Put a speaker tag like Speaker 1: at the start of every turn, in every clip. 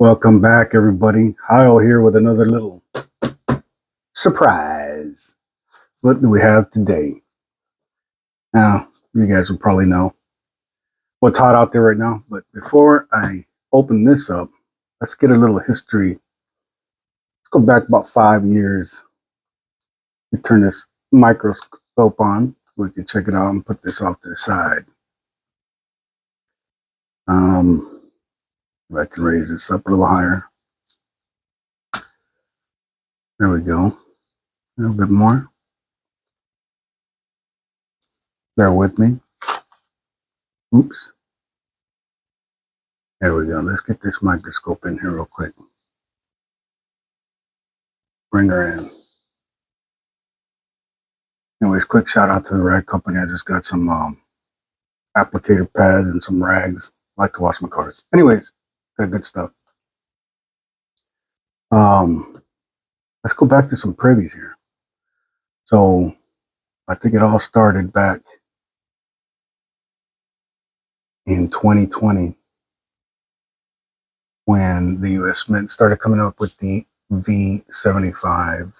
Speaker 1: Welcome back, everybody. Kyle here with another little surprise. What do we have today? Now, you guys will probably know what's hot out there right now. But before I open this up, let's get a little history. Let's go back about 5 years. We turn this microscope on. We can check it out and put this off to the side. If I can raise this up a little higher. There we go. A little bit more. Bear with me. Oops. There we go. Let's get this microscope in here real quick. Bring her in. Anyways, quick shout out to the rag company. I just got some applicator pads and some rags. I like to wash my cars. Anyways, got good stuff. Let's go back to some privies here. So I think it all started back in 2020 when the U.S. Mint started coming up with the V75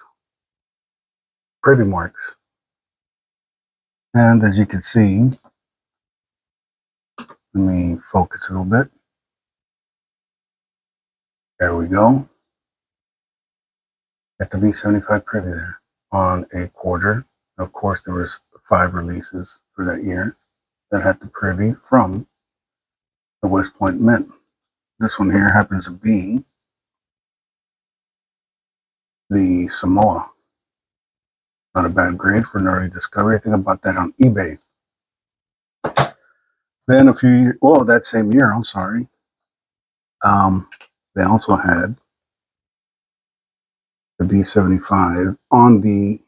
Speaker 1: privy marks. And as you can see, let me focus a little bit. There we go. Got the V75 privy there on a quarter. Of course, there was 5 releases for that year that had the privy from the West Point Mint. This one here happens to be the Samoa. Not a bad grade for an early discovery. I think I bought that on eBay. Then a few years, well, that same year, I'm sorry. They also had the V75 on the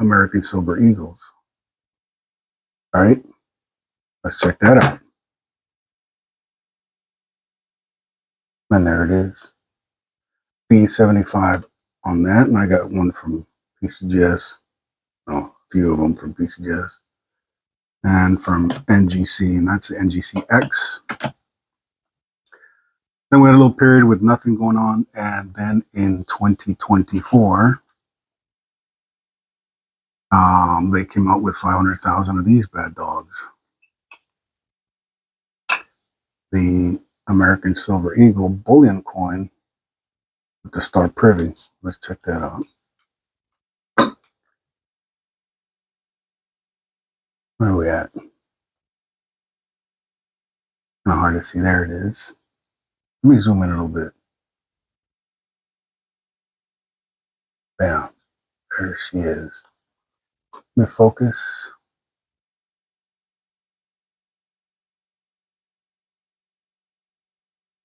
Speaker 1: American Silver Eagles. All right, let's check that out. And there it is. V75 on that. And I got one from PCGS. Oh, a few of them from PCGS. And from NGC, and that's the NGCX. Then we had a little period with nothing going on, and then in 2024, they came out with 500,000 of these bad dogs. The American Silver Eagle bullion coin with the star privy. Let's check that out. Where are we at? Not hard to see. There it is. Let me zoom in a little bit. Bam. There she is. Let me focus.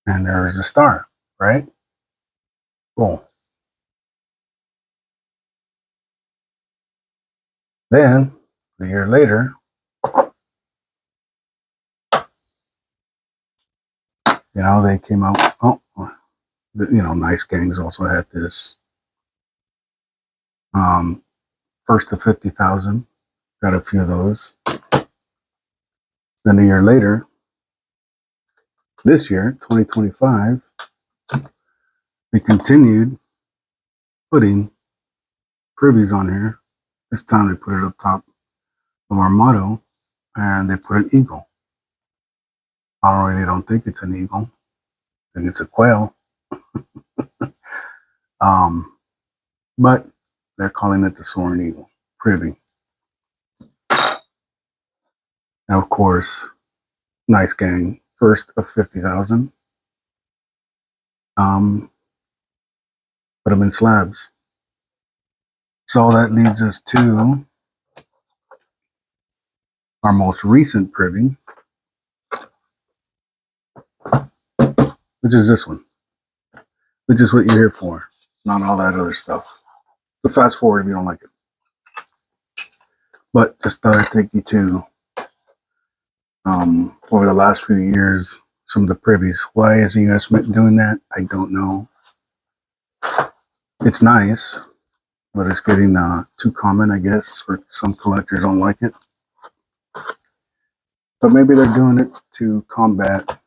Speaker 1: And there's a star, right? Boom. Then, a year later, they came out. Oh, Nice Gangs also had this. First to 50,000, got a few of those. Then a year later, this year, 2025, they continued putting privies on here. This time they put it up top of our motto, and they put an eagle. I really don't think it's an eagle. I think it's a quail. But they're calling it the Soaring Eagle Privy. Now, of course, Nice Gang, first of 50,000. Put them in slabs. So that leads us to our most recent privy, which is this one, which is what you're here for, not all that other stuff. So fast forward if you don't like it. But just thought I'd take you to, over the last few years, some of the privies. Why is the U.S. Mint doing that? I don't know. It's nice, but it's getting too common, I guess, for some collectors don't like it. But maybe they're doing it to combat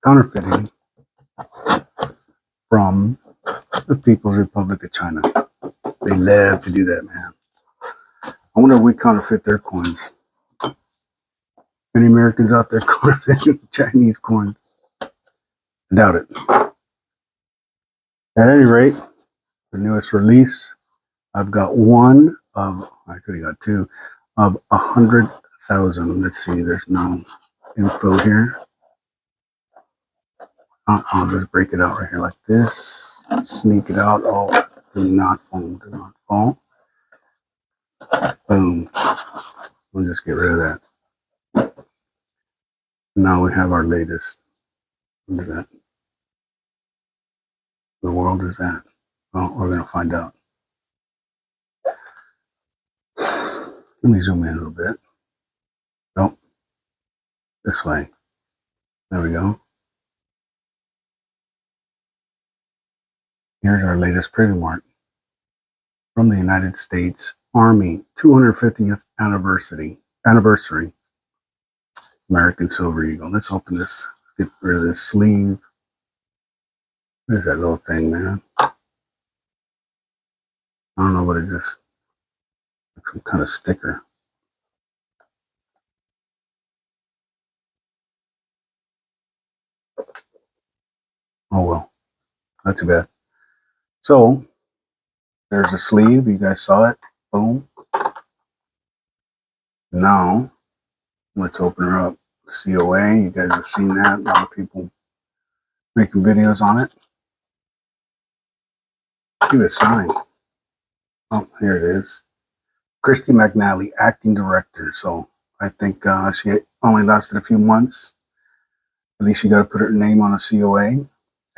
Speaker 1: counterfeiting from the People's Republic of China. They love to do that, man. I wonder if we counterfeit their coins. Any Americans out there counterfeiting Chinese coins? I doubt it. At any rate, the newest release, I've got one of, I could have got two, of 100,000. Let's see, there's no info here. I'll just break it out right here like this. Sneak it out. Oh, do not fall. Do not fall. Boom. We'll just get rid of that. Now we have our latest. What is that? The world is that? Well, we're going to find out. Let me zoom in a little bit. Nope. This way. There we go. Here's our latest preview mark from the United States Army 250th anniversary. American Silver Eagle. Let's open this. Get rid of this sleeve. There's that little thing, man. I don't know what it just, like some kind of sticker. Oh well, not too bad. So there's a sleeve. You guys saw it. Boom. Now let's open her up. COA. You guys have seen that. A lot of people making videos on it. See the sign. Oh, here it is. Christy McNally, acting director. So I think she only lasted a few months. At least she got to put her name on a COA.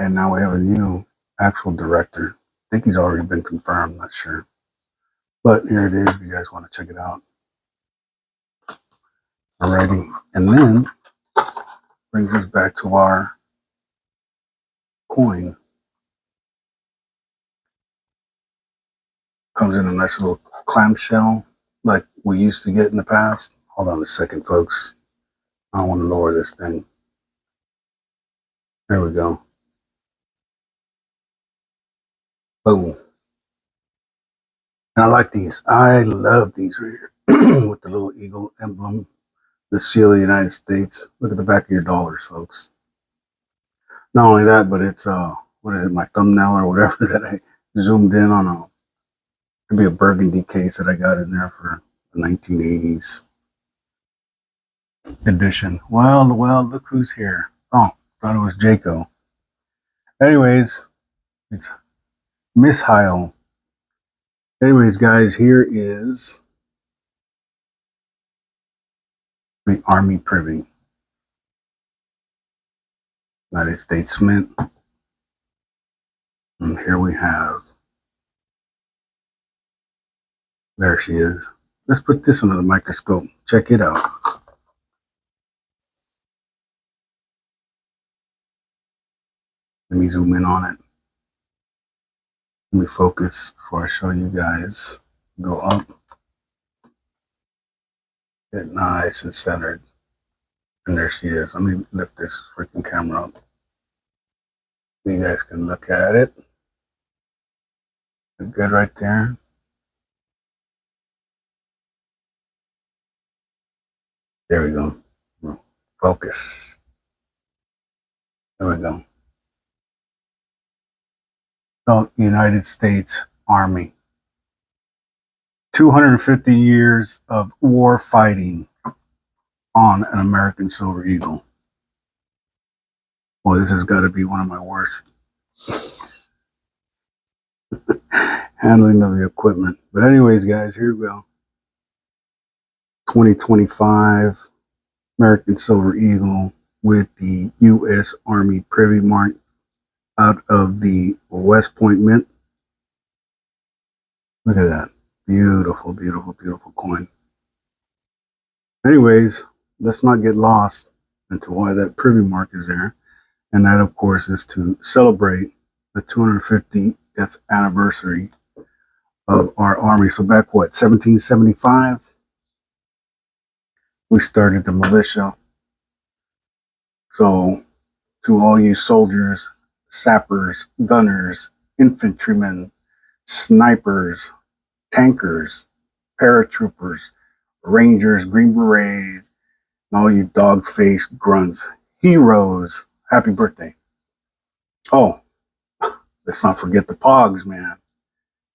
Speaker 1: And now we have a new actual director. I think he's already been confirmed. Not sure. But here it is if you guys want to check it out. Alrighty. And then brings us back to our coin. Comes in a nice little clamshell like we used to get in the past. Hold on a second, folks. I don't want to lower this thing. There we go. Boom. And I like these. I love these right here with the little eagle emblem, the seal of the United States. Look at the back of your dollars, folks. Not only that, but it's what is it, my thumbnail or whatever that I zoomed in on a, could be a burgundy case that I got in there for the 1980s edition. Well, look who's here. Oh, thought it was Jaco. Anyways, it's Miss Heil. Anyways, guys, here is the Army Privy. United States Mint. And here we have, there she is. Let's put this under the microscope. Check it out. Let me zoom in on it. Let me focus before I show you guys. Go up. Get nice and centered. And there she is. Let me lift this freaking camera up. You guys can look at it. Good right there. There we go. Focus. There we go. So, United States Army. 250 years of war fighting on an American Silver Eagle. Boy, this has got to be one of my worst handling of the equipment. But anyways, guys, here we go. 2025 American Silver Eagle with the U.S. Army Privy mark out of the West Point Mint. Look at that. Beautiful, beautiful, beautiful coin. Anyways, let's not get lost into why that Privy mark is there. And that, of course, is to celebrate the 250th anniversary of our Army. So back, what, 1775? We started the militia So to all you soldiers, sappers, gunners, infantrymen, snipers, tankers, paratroopers, rangers, green berets, and all you dog-faced grunts, heroes, happy birthday. Oh, let's not forget the Pogs, man.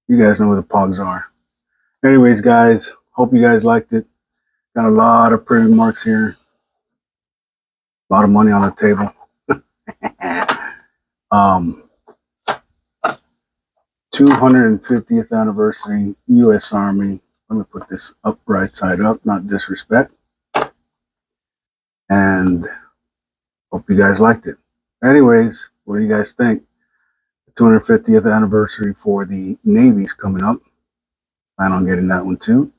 Speaker 1: You guys know who the Pogs are. Anyways, guys, hope you guys liked it. Got a lot of privy marks here. A lot of money on the table. 250th anniversary U.S. Army. Let me put this up right side up, not disrespect. And hope you guys liked it. Anyways, what do you guys think? The 250th anniversary for the Navy's coming up. Plan on getting that one too.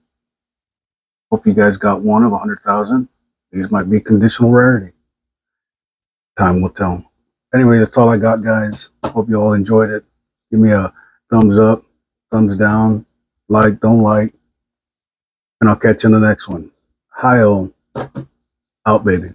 Speaker 1: Hope you guys got one of 100,000. These might be conditional rarity. Time will tell. Anyway, that's all I got, guys. Hope you all enjoyed it. Give me a thumbs up, thumbs down, like, don't like, and I'll catch you in the next one. Hi-oh. Out, baby.